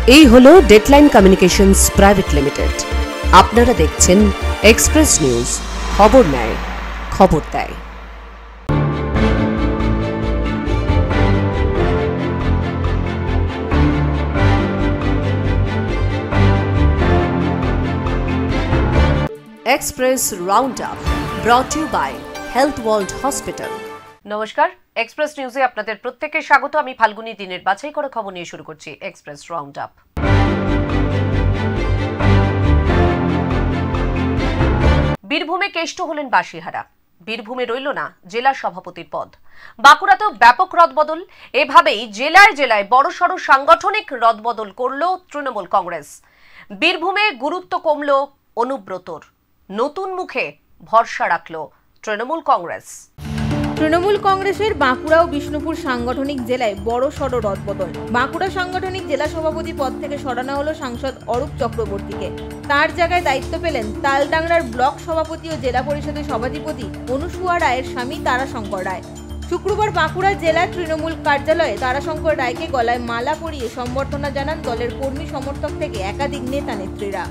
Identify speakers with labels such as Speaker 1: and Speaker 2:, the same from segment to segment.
Speaker 1: এই হলো deadline communications private limited. আপনারা দেখছেন এক্সপ্রেস নিউজ, খবর নেয়, খবর দেয়। Express round up brought you by health world hospital. নমস্কার, এক্সপ্রেস নিউজে আপনাদের প্রত্যেককে স্বাগত। আমি ফাল্গুনী দিনের বাছাই করা খবর নিয়ে শুরু করছি এক্সপ্রেস রাউন্ড আপ। বীরভূমে কেষ্ট হলেন বাঁশিহারা। বীরভূমে রইল না জেলা সভাপতির পদ। বাঁকুড়াতেও ব্যাপক রদবদল। এভাবেই জেলায় জেলায় বড়সড় সাংগঠনিক রদবদল করল তৃণমূল কংগ্রেস। বীরভূমে গুরুত্ব কমল অনুব্রতর। নতুন মুখে ভরসা রাখল তৃণমূল কংগ্রেস।
Speaker 2: তৃণমূল কংগ্রেসের বাঁকুড়া ও বিষ্ণুপুর সাংগঠনিক জেলায় বড় সড় রদবদল। বাঁকুড়া সাংগঠনিক জেলা সভাপতি পদ থেকে সরানো হলো সাংসদ অরূপ চক্রবর্তীকে। তার জায়গায় দায়িত্ব পেলেন তালডাংরার ব্লক সভাপতি ও জেলা পরিষদের সভাধিপতি অনুসুয়া রায়ের স্বামী তারাশঙ্কর রায়। শুক্রবার বাঁকুড়া জেলা তৃণমূল কার্যালয়ে তারাশঙ্কর রায়কে গলায় মালা পরিয়ে সম্বর্ধনা জানান দলের কর্মী সমর্থক থেকে একাধিক নেতা নেত্রীরা।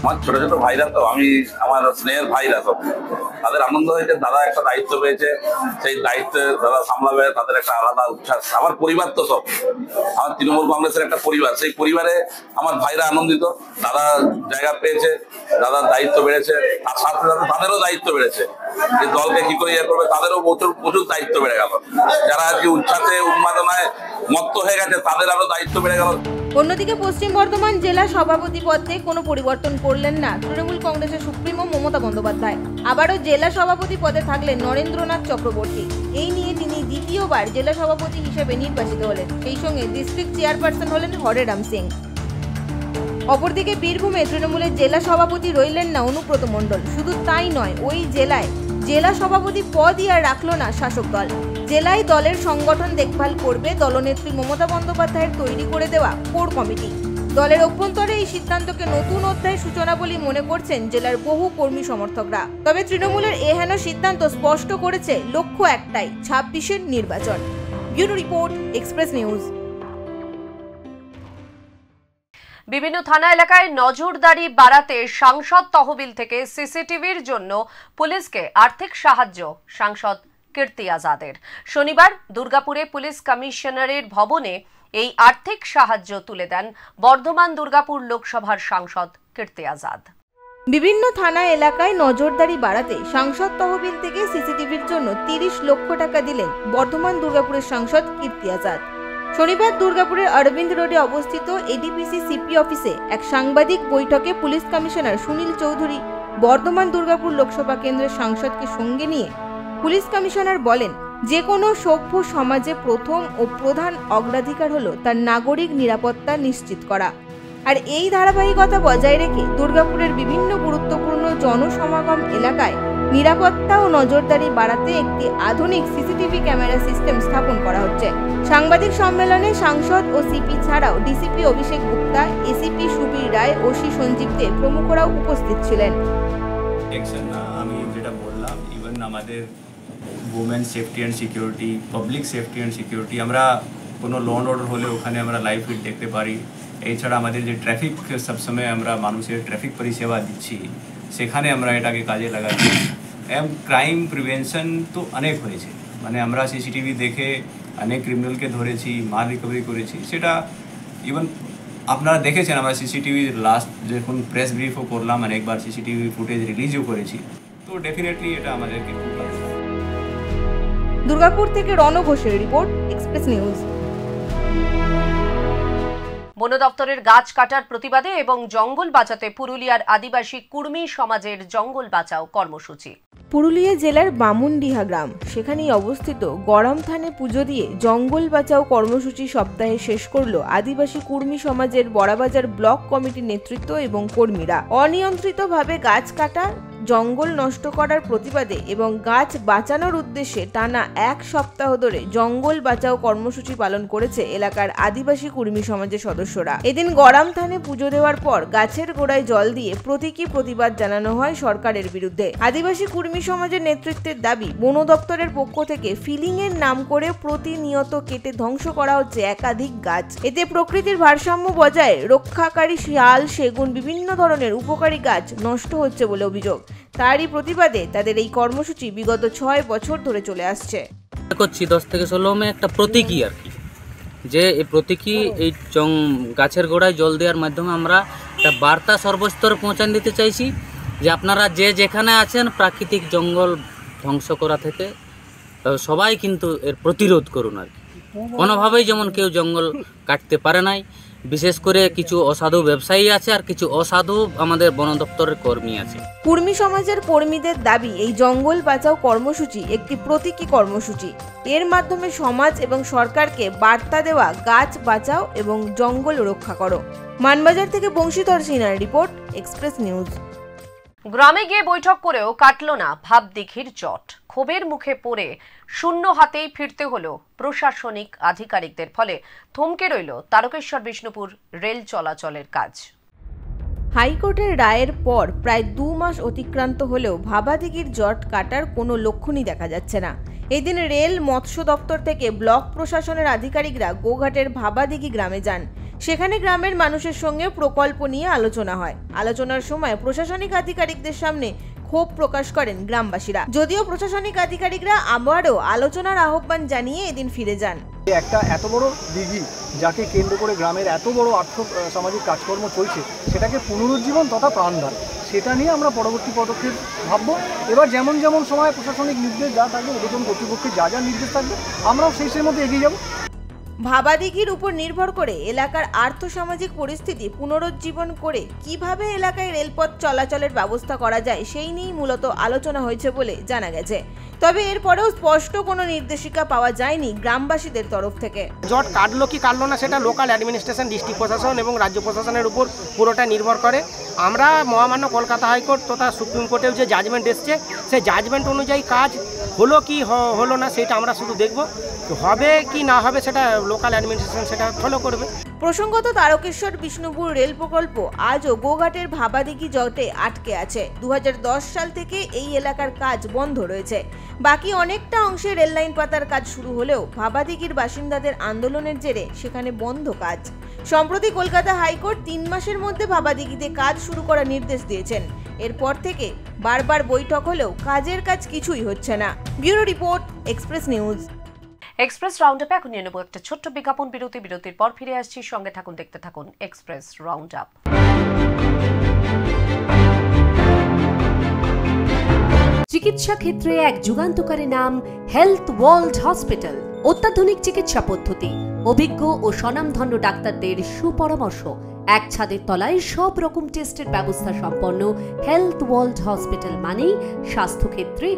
Speaker 3: আমার ছোট ছোট ভাইরা তো আমার স্নেহের ভাইরা সব, তাদের আনন্দ হয়েছে, দাদা একটা দায়িত্ব পেয়েছে, সেই দায়িত্বে দাদা সামলাবে, তাদের একটা আলাদা উচ্ছ্বাস। আমার পরিবার তো সব, আমার তৃণমূল কংগ্রেসের একটা পরিবার, সেই পরিবারে আমার ভাইরা আনন্দিত। দাদা জায়গা পেয়েছে, দাদার দায়িত্ব বেড়েছে, তার সাথে সাথে তাদেরও দায়িত্ব বেড়েছে। এই দলকে কি করে ইয়ে করবে, তাদেরও প্রচুর দায়িত্ব বেড়ে গেল। যারা আজকে উচ্ছ্বাসে উন্মাদনায় মত্ত হয়ে গেছে, তাদের আরো দায়িত্ব বেড়ে গেল।
Speaker 2: অন্যদিকে পশ্চিম বর্ধমান জেলা সভাপতি পদে কোনো পরিবর্তন করলেন না তৃণমূল কংগ্রেসের সুপ্রিমো মমতা বন্দ্যোপাধ্যায়। আবারও জেলা সভাপতি পদে থাকলেন নরেন্দ্রনাথ চক্রবর্তী। এই নিয়ে তিনি দ্বিতীয়বার জেলা সভাপতি হিসেবে নির্বাচিত হলেন। সেই সঙ্গে ডিস্ট্রিক্ট চেয়ারপারসন হলেন হরে রাম সিং। অপরদিকে বীরভূমে তৃণমূলের জেলা সভাপতি রইলেন না অনুব্রত মণ্ডল। শুধু তাই নয়, ওই জেলায় জেলা সভাপতি পদই আর রাখল না শাসক দল। জেলায় দলের সংগঠন দেখভাল করবে দলনেত্রী মমতা বন্দ্যোপাধ্যায়ের তৈরি করে দেওয়া কোর কমিটি। দলের অভ্যন্তরে এই সিদ্ধান্তকে নতুন অধ্যায়ের সূচনা বলে মনে করছেন জেলার বহু কর্মী সমর্থকরা। তবে তৃণমূলের এহেন সিদ্ধান্ত স্পষ্ট করেছে লক্ষ্য একটাই, 26-এর নির্বাচন। Bureau report, express news.
Speaker 1: বিভিন্ন থানা এলাকায় নজরদারি বাড়াতে সাংসদ তহবিল থেকে সিসিটিভির জন্য পুলিশকে আর্থিক সাহায্য সাংসদ কীর্তি আজাদের। শনিবার দুর্গাপুরে পুলিশ কমিশনারের ভবনে এই আর্থিক সাহায্য তুলে দেন বর্ধমান দুর্গাপুর লোকসভার সাংসদ কীর্তি আজাদ।
Speaker 2: বিভিন্ন থানা এলাকায় নজরদারি বাড়াতে সাংসদ তহবিল থেকে সিসিটিভির জন্য 30 লক্ষ টাকা দিলেন বর্ধমান দুর্গাপুরের সাংসদ কীর্তি আজাদ। শনিবার দুর্গাপুরের অরবিন্দ রোডে অবস্থিত এডিপিসি সিপি অফিসে এক সাংবাদিক বৈঠকে পুলিশ কমিশনার সুনীল চৌধুরী বর্ধমান দুর্গাপুর লোকসভা কেন্দ্রের সাংসদকে সঙ্গে নিয়ে পুলিশ কমিশনার বলেন, যে কোনো সভ্য সমাজে প্রথম ও প্রধান অগ্রাধিকার হলো তার নাগরিক নিরাপত্তা নিশ্চিত করা। আর এই ধারাবাহিকতা বজায় রেখে দুর্গাপুরের বিভিন্ন গুরুত্বপূর্ণ জনসমাগম এলাকায় নিরাপত্তা ও নজরদারি বাড়াতে একটি আধুনিক সিসিটিভি ক্যামেরা সিস্টেম স্থাপন করা হচ্ছে। সাংবাদিক সম্মেলনে সাংসদ ও সিপি ছাড়াও ডিসিপি অভিষেক গুপ্তা, এসিপি সুবীর রায়, ওসি সঞ্জীব দে প্রমুখরাও উপস্থিত ছিলেন।
Speaker 4: আমি যেটা বললাম, ইভেন আমাদের women safety and security, public safety and security, আমরা কোনো ল অ্যান্ড অর্ডার হলে ওখানে আমরা লাইভ ফিড দেখতে পারি। এছাড়া আমাদের যে ট্রাফিক সবসময় আমরা মানুষের ট্রাফিক পরিষেবা দিচ্ছি, সেখানে আমরা এটাকে কাজে লাগাচ্ছি। ক্রাইম প্রিভেনশন তো অনেক হয়েছে, মানে আমরা সিসিটিভি দেখে অনেক ক্রিমিনালকে ধরেছি, মাল রিকভারি করেছি। সেটা ইভেন আপনারা দেখেছেন, আমরা সিসিটিভি লাস্ট যখন প্রেস ব্রিফও করলাম, অনেকবার সিসিটিভি ফুটেজ রিলিজও করেছি। তো ডেফিনেটলি এটা আমাদেরকে খুব ভালো।
Speaker 2: দুর্গাপুর থেকে রণ ঘোষের রিপোর্ট, এক্সপ্রেস নিউজ।
Speaker 1: বন দপ্তরের গাছ কাটার প্রতিবাদে এবং জঙ্গল বাঁচাতে পুরুলিয়ার আদিবাসী কুর্মী সমাজের জঙ্গল বাঁচাও কর্মসূচি।
Speaker 2: পুরুলিয়া জেলার বামুনডিহা গ্রাম, সেখানেই অবস্থিত গরম থানে পুজো দিয়ে জঙ্গল বাঁচাও কর্মসূচি সপ্তাহে শেষ করল আদিবাসী কুর্মী সমাজের বড়াবাজার ব্লক কমিটির নেতৃত্ব এবং কর্মীরা। অনিয়ন্ত্রিতভাবে গাছ কাটা, জঙ্গল নষ্ট করার প্রতিবাদে এবং গাছ বাঁচানোর উদ্দেশ্যে টানা 1 সপ্তাহ ধরে জঙ্গল বাঁচাও কর্মসূচি পালন করেছে এলাকার আদিবাসী কুর্মী সমাজের সদস্যরা। এদিন গড়াম থানে পুজো দেওয়ার পর গাছের গোড়ায় জল দিয়ে প্রতীকী প্রতিবাদ জানানো হয় সরকারের বিরুদ্ধে। আদিবাসী কুর্মী সমাজের নেতৃত্বের দাবি, বন দপ্তরের পক্ষ থেকে ফিলিং এর নাম করে প্রতিনিয়ত কেটে ধ্বংস করা হচ্ছে একাধিক গাছ। এতে প্রকৃতির ভারসাম্য বজায় রক্ষাকারী শাল, সেগুন, বিভিন্ন ধরনের উপকারী গাছ নষ্ট হচ্ছে বলে অভিযোগ। তারই প্রতিবাদে তাদের এই কর্মসূচি বিগত 6 বছর ধরে চলে আসছে।
Speaker 5: করছি 10 থেকে 16 মে একটা প্রতীকী আর কি, যে এই প্রতীকী এই গাছের গোড়ায় জল দেওয়ার মাধ্যমে আমরা একটা বার্তা সর্বস্তরে পৌঁছান দিতে চাইছি যে আপনারা যে যেখানে আছেন প্রাকৃতিক জঙ্গল ধ্বংস করা থেকে সবাই কিন্তু এর প্রতিরোধ করুন আর কি। কোনোভাবেই যেমন কেউ জঙ্গল কাটতে পারে নাই, বিশেষ করে কিছু অসাধু ব্যবসায়ী আছে আর কিছু অসাধু আমাদের বন দপ্তরের কর্মী আছে।
Speaker 2: কুর্মী সমাজের কর্মীদের দাবি, এই জঙ্গল বাঁচাও কর্মসূচি একটি প্রতীকী কর্মসূচি। এর মাধ্যমে সমাজ এবং সরকারকে বার্তা দেওয়া, গাছ বাঁচাও এবং জঙ্গল রক্ষা করো। মানবাজার থেকে বংশীধর সিনহার রিপোর্ট, এক্সপ্রেস নিউজ।
Speaker 1: গ্রামে গিয়ে বৈঠক করেও কাটল না ভাবদিঘির জট। ক্ষোভের মুখে পড়ে শূন্য হাতেই ফিরতে হলো প্রশাসনিক আধিকারিকদের। ফলে থমকে রইল তারকেশ্বর বিষ্ণুপুর রেল চলাচলের কাজ।
Speaker 2: হাইকোর্টের রায়ের পর প্রায় 2 মাস অতিক্রান্ত হলেও ভাবাদিঘির জট কাটার কোনো লক্ষণই দেখা যাচ্ছে না। এদিন রেল, মৎস্য দপ্তর থেকে ব্লক প্রশাসনের আধিকারিকরা গোঘাটের ভাবাদিঘি গ্রামে যান। সেখানে গ্রামের মানুষের সঙ্গে প্রকল্প নিয়ে আলোচনা হয়। আলোচনার সময় প্রশাসনিক আধিকারিকদের সামনে ক্ষোভ প্রকাশ করেন গ্রামবাসীরা। যদিও প্রশাসনিক আধিকারিকরা আবারও আলোচনার আহ্বান জানিয়ে এদিন ফিরে যান।
Speaker 6: একটা এত বড় দিঘি যাকে কেন্দ্র করে গ্রামের এত বড় আর্থ সামাজিক কাজকর্ম চলছে, সেটাকে পুনরুজ্জীবন তথা প্রাণদান, সেটা নিয়ে আমরা পরবর্তী পদক্ষেপ ভাববো। এবার যেমন যেমন সময় প্রশাসনিক নির্দেশ যা থাকবে, ঊর্ধ্বতন কর্তৃপক্ষের যা যা নির্দেশ থাকবে, আমরাও সেই মধ্যে এগিয়ে যাব।
Speaker 2: ভাবাদিঘির উপর নির্ভর করে এলাকার আর্থসামাজিক পরিস্থিতি পুনরুজ্জীবন করে কিভাবে এলাকায় রেলপথ চলাচলের ব্যবস্থা করা যায় সেই নিয়েই মূলত আলোচনা হয়েছে বলে জানা গেছে। তবে এরপরেও স্পষ্ট কোনো নির্দেশিকা পাওয়া যায়নি গ্রামবাসীদের তরফ থেকে।
Speaker 7: জট কাটলো কি কাটলো না সেটা লোকাল অ্যাডমিনিস্ট্রেশন, ডিস্ট্রিক্ট প্রশাসন এবং রাজ্য প্রশাসনের উপর পুরোটা নির্ভর করে। আমরা মহামান্য কলকাতা হাইকোর্ট তথা সুপ্রিম কোর্টেও যে জাজমেন্ট এসছে, সেই জাজমেন্ট অনুযায়ী কাজ হলো কি হলো না সেটা আমরা শুধু দেখব, হবে কি না হবে সেটা লোকাল অ্যাডমিনিস্ট্রেশন সেটা ফলো করবে।
Speaker 2: প্রসঙ্গত, তারকেশ্বর বিষ্ণুপুর রেল প্রকল্প আজও গোঘাটের ভাবাদিঘি জটে আটকে আছে। 2010 সাল থেকে এই এলাকার কাজ বন্ধ রয়েছে। বাকি অনেকটা অংশে রেল লাইন পাতার কাজ শুরু হলেও ভাবাদিঘির বাসিন্দাদের আন্দোলনের জেরে সেখানে বন্ধ কাজ। সম্প্রতি কলকাতা হাইকোর্ট 3 মাসের মধ্যে ভাবাদিঘিতে কাজ শুরু করার নির্দেশ দিয়েছেন। এরপর থেকে বারবার বৈঠক হলেও কাজের কাজ কিছুই হচ্ছে না। Bureau report, express news.
Speaker 1: Express round আপে এখন নিয়ে নেব একটা ছোট্ট বিজ্ঞাপন বিরতি। বিরতির পর ফিরে আসছি। সঙ্গে থাকুন, দেখতে থাকুন এক্সপ্রেস রাউন্ড আপ। চিকিৎসা ক্ষেত্রে এক যুগান্তকারী নাম হেলথ ওয়ার্ল্ড হসপিটাল। অত্যাধুনিক চিকিৎসা পদ্ধতি, অভিজ্ঞ ও স্বনামধন্য ডাক্তারদের সুপরামর্শ, এক ছাদের তলায় সব রকম টেস্টের ব্যবস্থা সম্পন্ন হেলথ ওয়ার্ল্ড হসপিটাল মানেই স্বাস্থ্যক্ষেত্রে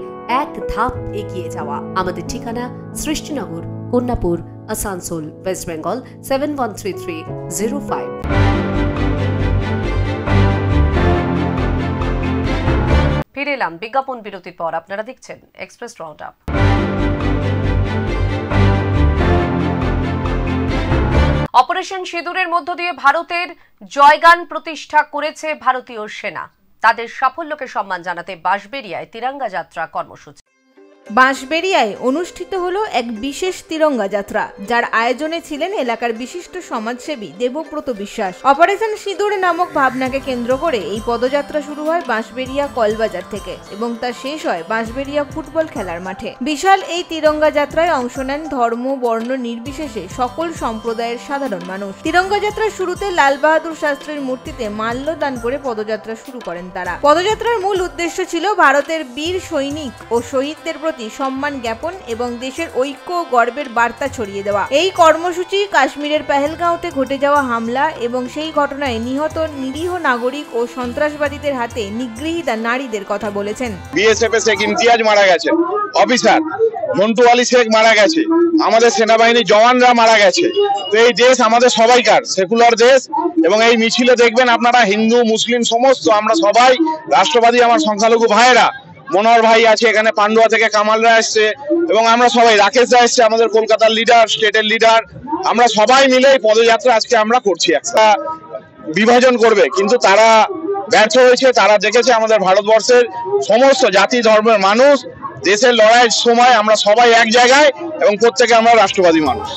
Speaker 1: এক ধাপ এগিয়ে যাওয়া। আমাদের ঠিকানা সৃষ্টিনগর, কন্যাপুর, আসানসোল, ওয়েস্ট বেঙ্গল 713305। ফিরে এলাম বিজ্ঞাপন বিরতির পর। আপনারা দেখছেন এক্সপ্রেস রাউন্ড আপ। অপারেশন সিঁদুরের মধ্য দিয়ে ভারতের জয়গান প্রতিষ্ঠা করেছে ভারতীয় সেনা। তাদের সাফল্যকে সম্মান জানাতে বাঁশবেড়িয়ায় তিরঙ্গা যাত্রা কর্মসূচি।
Speaker 2: বাঁশবেড়িয়ায় অনুষ্ঠিত হলো এক বিশেষ তিরঙ্গা যাত্রা, যার আয়োজনে ছিলেন এলাকার বিশিষ্ট সমাজসেবী দেবব্রত বিশ্বাস। অপারেশন সিঁদুর নামক ভাবনাকে কেন্দ্র করে এই পদযাত্রা শুরু হয় বাঁশবেড়িয়া কলবাজার থেকে এবং তা শেষ হয় বাঁশবেড়িয়া ফুটবল খেলার মাঠে। বিশাল এই তিরঙ্গা যাত্রায় অংশ নেন ধর্ম বর্ণ নির্বিশেষে সকল সম্প্রদায়ের সাধারণ মানুষ। তিরঙ্গা যাত্রার শুরুতে লাল বাহাদুর শাস্ত্রীর মূর্তিতে মাল্যদান করে পদযাত্রা শুরু করেন তারা। পদযাত্রার মূল উদ্দেশ্য ছিল ভারতের বীর সৈনিক ও শহীদদের প্রতি সম্মান জ্ঞাপন এবং দেশের ঐক্য ও গর্বের বার্তা ছড়িয়ে দেওয়া। এই কর্মসূচি কাশ্মীরের পেহেলগাঁওতে ঘটে যাওয়া হামলা এবং সেই ঘটনায় নিহত নিরীহ নাগরিক ও সন্ত্রাসবাদীদের হাতে নিগৃহীতা নারীদের কথা বলেছেন।
Speaker 8: বিএসএফ এর শেখ ইমতিয়াজ মারা গেছে অফিসার, মন্টু আলী শেখ মারা গেছে, আমাদের সেনাবাহিনীর জওয়ানরা মারা গেছে। তো এই দেশ আমাদের সবাইকার, সেকুলার দেশ, এবং এই মিছিলে দেখবেন আপনারা হিন্দু মুসলিম সমস্ত আমরা সবাই রাষ্ট্রবাদী। আমার সংখ্যালঘু ভাইয়েরা, মনোহর ভাই আছে এখানে, পান্ডুয়া থেকে কামালরা আসছে, এবং আমরা সবাই, রাকেশরা আসছে, আমাদের কলকাতার লিডার, স্টেটের লিডার, আমরা সবাই মিলে এই পদযাত্রা আজকে আমরা করছি। একটা বিভাজন করবে, কিন্তু তারা ব্যর্থ হয়েছে। তারা দেখেছে আমাদের ভারতবর্ষের সমস্ত জাতি ধর্মের মানুষ দেশের লড়াইয়ের সময় আমরা সবাই এক জায়গায়, এবং প্রত্যেকে আমরা রাষ্ট্রবাদী মানুষ।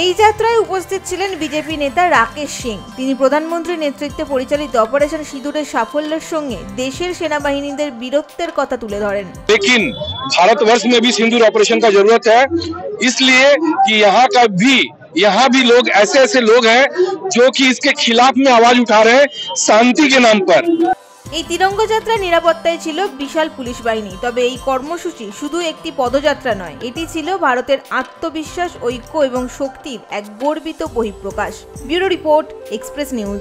Speaker 2: এই যাত্রায় উপস্থিত ছিলেন বিজেপি নেতা রাকেশ সিং। তিনি প্রধানমন্ত্রীর নেতৃত্বে পরিচালিত অপারেশন সিঁদুরের সাফল্যের সঙ্গে দেশের সেনাবাহিনীদের বীরত্বের কথা তুলে ধরেন।
Speaker 8: लेकिन भारतवर्ष में भी सिंदूर ऑपरेशन का जरूरत है, इसलिए कि यहाँ भी लोग ऐसे लोग हैं जो कि इसके खिलाफ में आवाज उठा रहे हैं शांति के नाम पर।
Speaker 2: এই তিরঙ্গ যাত্রা নিরাপত্তায় ছিল বিশাল পুলিশ বাহিনী। তবে এই কর্মসূচি শুধু একটি পদযাত্রা নয়, এটি ছিল ভারতের আত্মবিশ্বাস, ঐক্য এবং শক্তির এক গর্বিত বহিঃপ্রকাশ। Bureau report, express news.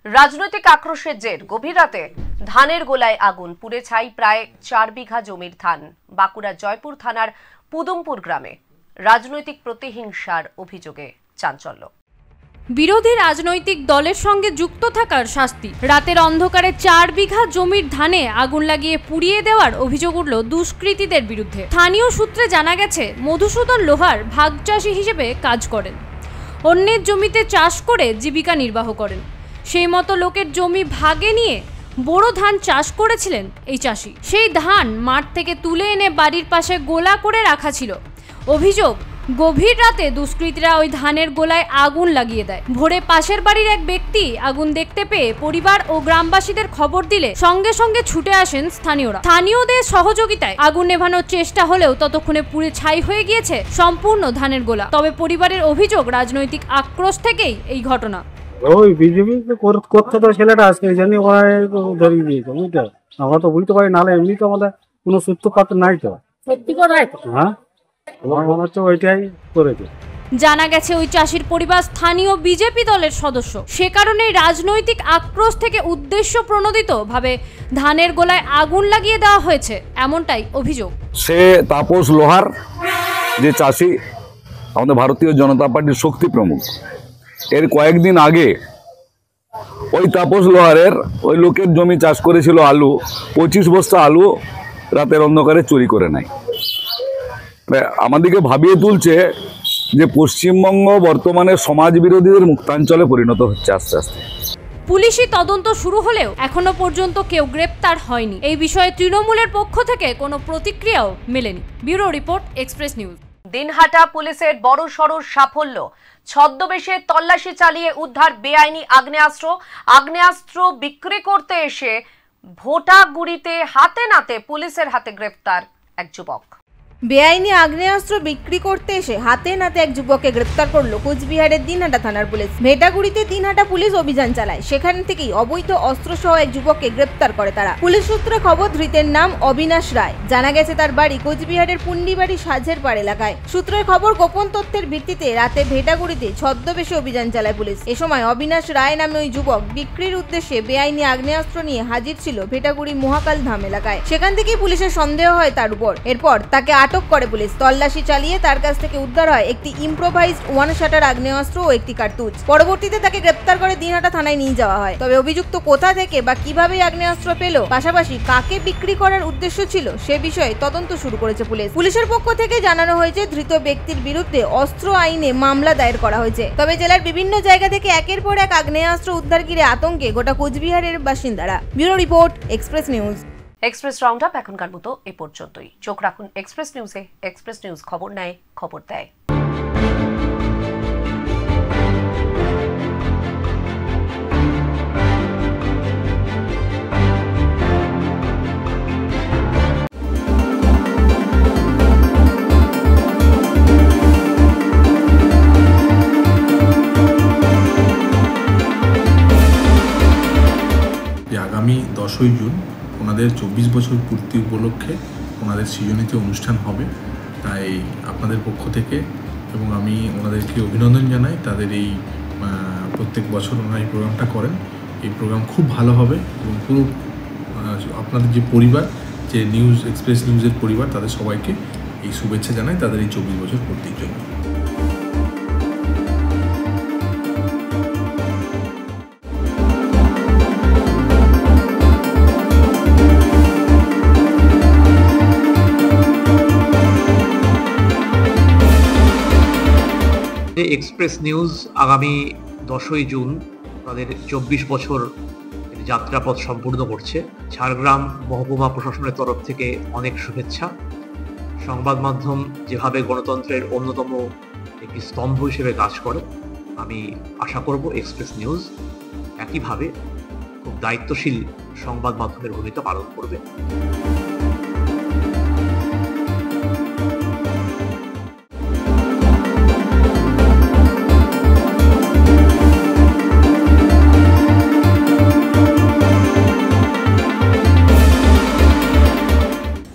Speaker 1: রাজনৈতিক আক্রোশের জের গভীর রাতে ধানের গোলায় আগুন, পুড়ে ছাই প্রায় 4 বিঘা জমির ধান। বাঁকুড়া জয়পুর থানার পুদুমপুর গ্রামে রাজনৈতিক প্রতিহিংসার অভিযোগে চাঞ্চল্য।
Speaker 9: বিরোধী রাজনৈতিক দলের সঙ্গে যুক্ত থাকার শাস্তি। রাতের অন্ধকারে 4 বিঘা জমির ধানে আগুন লাগিয়ে পুড়িয়ে দেওয়ার অভিযোগ উঠল দুষ্কৃতীদের বিরুদ্ধে। স্থানীয় সূত্রে জানা গেছে, মধুসূদন লোহার ভাগ চাষি হিসেবে কাজ করেন, অন্যের জমিতে চাষ করে জীবিকা নির্বাহ করেন। সেই মতো লোকের জমি ভাগে নিয়ে বোরো ধান চাষ করেছিলেন এই চাষি। সেই ধান মাঠ থেকে তুলে এনে বাড়ির পাশে গোলা করে রাখা ছিল। অভিযোগ, গভীর রাতে দুষ্কৃতীরা ওই ধানের গোলায় আগুন লাগিয়ে দেয়। ভোরে পাশের বাড়ির এক ব্যক্তি আগুন দেখতে পেয়ে পরিবার ও গ্রামবাসীদের খবর দিলে সঙ্গে সঙ্গে ছুটে আসেন স্থানীয়রা। স্থানীয়দের সহযোগিতায় আগুন নেভানোর চেষ্টা হলেও ততক্ষণে পুড়ে ছাই হয়ে গিয়েছে সম্পূর্ণ ধানের গোলা। তবে পরিবারের অভিযোগ, রাজনৈতিক আক্রোশ থেকেই এই ঘটনা।
Speaker 10: ওই বিজেপি করতে তো ছেলেটা আজকে জানি ওরা ধরিয়ে দিয়েছে, বুঝতে আমরা তো বুঝতে পারি, নাহলে এমনি তো আমাদের কোনো সূত্রপাত নাই তো। সত্যি কথাই তো, হ্যাঁ মনে হচ্ছে ওইটাই করেছে।
Speaker 9: জানা গেছে ওই চাষির পরিবার স্থানীয় বিজেপি দলের সদস্য। সে কারণে রাজনৈতিক আক্রোশ থেকে উদ্দেশ্য প্রণোদিত ভাবে ধানের গোলায় আগুন লাগিয়ে দেওয়া হয়েছে, এমনটাই অভিযোগ।
Speaker 11: সে তাপস লোহার যে চাষি, আমাদের ভারতীয় জনতা পার্টির শক্তি প্রমুখ, এর কয়েকদিন আগে ওই তাপস লোহারের ওই লোকের জমি চাষ করেছিল আলু, 25 বস্তা আলু রাতের অন্ধকারে চুরি করে নেয়। আমাদেরকে ভাবিয়ে তুলছে যে পশ্চিমবঙ্গ বর্তমানে সমাজ বিরোধীদের মুক্তাঞ্চলে পরিণত হচ্ছে আস্তে আস্তে।
Speaker 9: পুলিশি তদন্ত শুরু হলেও এখনো পর্যন্ত কেউ গ্রেপ্তার হয়নি। এই বিষয়ে তৃণমূলের পক্ষ থেকে কোনো প্রতিক্রিয়াও মেলেনি। Bureau report, express news.
Speaker 1: Dinhata পুলিশের বড় সড় সাফল্য। ছদ্মবেশে তল্লাশি চালিয়ে উদ্ধার বেআইনি আগ্নেয়াস্ত্র বিক্রি করতে এসে ভোটাগুড়িতে হাতে নাতে পুলিশের হাতে গ্রেপ্তার এক যুবক।
Speaker 2: বেআইনি আগ্নেয়াস্ত্র বিক্রি করতে এসে হাতে নাতে এক যুবককে গ্রেপ্তার করল কোচবিহারের দিনহাটা থানার পুলিশ। ভেটাগুড়িতে দিনহাটা পুলিশ অভিযান চালায়, সেখান থেকেই অবৈধ অস্ত্র সহ এক যুবককে গ্রেপ্তার করে তারা। পুলিশ সূত্রে খবর, ধৃতের নাম অবিনাশ রায়। জানা গেছে তার বাড়ি কোচবিহারের পুন্ডিবাড়ি সাজের পাড় এলাকায়। সূত্রের খবর, গোপন তথ্যের ভিত্তিতে রাতে ভেটাগুড়িতে ছদ্মবেশে অভিযান চালায় পুলিশ। এ সময় অবিনাশ রায় নামে ওই যুবক বিক্রির উদ্দেশ্যে বেআইনি আগ্নেয়াস্ত্র নিয়ে হাজির ছিল ভেটাগুড়ি মহাকাল ধাম এলাকায়। সেখান থেকেই পুলিশের সন্দেহ হয় তার উপর। এরপর তাকে আটক করে পুলিশ। তল্লাশি চালিয়ে তার কাছ থেকে উদ্ধার হয় একটি ইম্প্রোভাইজড ওয়ান শাটার আগ্নেয়াস্ত্র ও একটি কার্তুজ। পরবর্তীতে তাকে গ্রেপ্তার করে দিনহাটা থানায় নিয়ে যাওয়া হয়। তবে অভিযুক্ত কোথা থেকে বা কিভাবে আগ্নেয়াস্ত্র পেল, পাশাপাশি কাকে বিক্রি করার উদ্দেশ্য ছিল, সে বিষয়ে তদন্ত শুরু করেছে পুলিশ। পুলিশের পক্ষ থেকে জানানো হয়েছে ধৃত ব্যক্তির বিরুদ্ধে অস্ত্র আইনে মামলা দায়ের করা হয়েছে। তবে জেলার বিভিন্ন জায়গা থেকে একের পর এক আগ্নেয়াস্ত্র উদ্ধার ঘিরে আতঙ্কে গোটা কোচবিহারের বাসিন্দারা। Bureau report, express news.
Speaker 1: Express round up এখনকার মতো এ পর্যন্তই। চোখ রাখুন এক্সপ্রেস নিউজে। এক্সপ্রেস নিউজ খবর নেয়, খবর দেয়।
Speaker 12: আগামী 10ই জুন ওনাদের 24 বছর পূর্তি উপলক্ষে ওনাদের সৃজনীতি অনুষ্ঠান হবে। তাই আপনাদের পক্ষ থেকে এবং আমি ওনাদেরকে অভিনন্দন জানাই। তাদের এই প্রত্যেক বছর ওনারা এই প্রোগ্রামটা করেন। এই প্রোগ্রাম খুব ভালো হবে এবং পুরো আপনাদের যে পরিবার, যে নিউজ এক্সপ্রেস নিউজের পরিবার, তাদের সবাইকে এই শুভেচ্ছা জানাই তাদের এই 24 বছর পূর্তির জন্য।
Speaker 13: এক্সপ্রেস নিউজ আগামী 10ই জুন তাদের 24 বছর যাত্রাপথ সম্পূর্ণ করছে। ঝাড়গ্রাম মহকুমা প্রশাসনের তরফ থেকে অনেক শুভেচ্ছা। সংবাদ মাধ্যম যেভাবে গণতন্ত্রের অন্যতম একটি স্তম্ভ হিসেবে কাজ করে, আমি আশা করব এক্সপ্রেস নিউজ একইভাবে খুব দায়িত্বশীল সংবাদ মাধ্যমের ভূমিকা পালন করবে।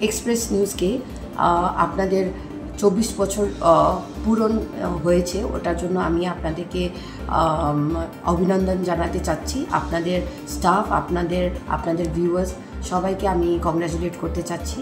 Speaker 14: এক্সপ্রেস নিউজকে আপনাদের 24 বছর পূরণ হয়েছে, ওটার জন্য আমি আপনাদেরকে অভিনন্দন জানাতে চাচ্ছি। আপনাদের স্টাফ, আপনাদের ভিউয়ার্স সবাইকে আমি কংগ্রাচুলেট করতে চাচ্ছি।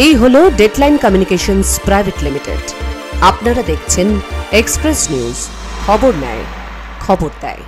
Speaker 1: এই হলো ডেডলাইন কমিউনিকেশনস প্রাইভেট লিমিটেড। আপনারা দেখছেন এক্সপ্রেস নিউজ, খবর নেয়, খবর দেয়।